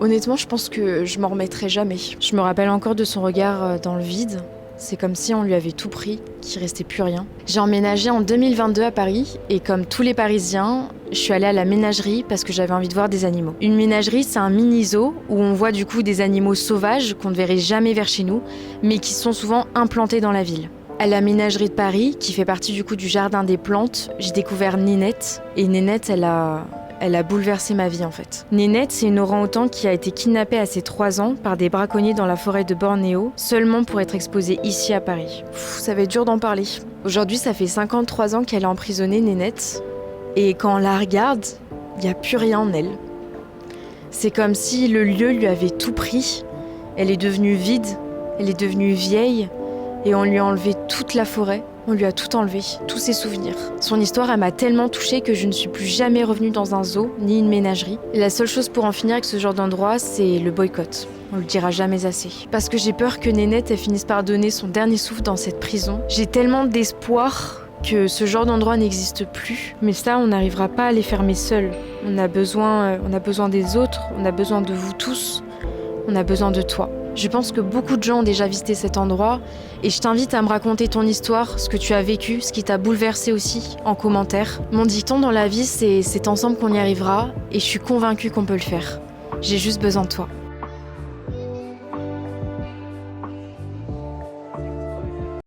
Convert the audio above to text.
Honnêtement, je pense que je m'en remettrai jamais. Je me rappelle encore de son regard dans le vide. C'est comme si on lui avait tout pris, qu'il restait plus rien. J'ai emménagé en 2022 à Paris et comme tous les Parisiens, je suis allée à la ménagerie parce que j'avais envie de voir des animaux. Une ménagerie, c'est un mini zoo où on voit du coup des animaux sauvages qu'on ne verrait jamais vers chez nous, mais qui sont souvent implantés dans la ville. À la ménagerie de Paris, qui fait partie du coup du jardin des plantes, j'ai découvert Nénette. Et Nénette, elle a bouleversé ma vie en fait. Nénette, c'est une orang-outan qui a été kidnappée à ses 3 ans par des braconniers dans la forêt de Bornéo, seulement pour être exposée ici à Paris. Ça va être dur d'en parler. Aujourd'hui, ça fait 53 ans qu'elle est emprisonnée, Nénette. Et quand on la regarde, il n'y a plus rien en elle. C'est comme si le lieu lui avait tout pris. Elle est devenue vide, elle est devenue vieille, et on lui a enlevé toute la forêt. On lui a tout enlevé, tous ses souvenirs. Son histoire, elle m'a tellement touchée que je ne suis plus jamais revenue dans un zoo ni une ménagerie. Et la seule chose pour en finir avec ce genre d'endroit, c'est le boycott. On le dira jamais assez. Parce que j'ai peur que Nénette, elle finisse par donner son dernier souffle dans cette prison. J'ai tellement d'espoir que ce genre d'endroit n'existe plus. Mais ça, on n'arrivera pas à les fermer seuls. On a besoin des autres, on a besoin de vous tous, on a besoin de toi. Je pense que beaucoup de gens ont déjà visité cet endroit et je t'invite à me raconter ton histoire, ce que tu as vécu, ce qui t'a bouleversé aussi, en commentaire. Mon dicton dans la vie, c'est ensemble qu'on y arrivera et je suis convaincue qu'on peut le faire. J'ai juste besoin de toi.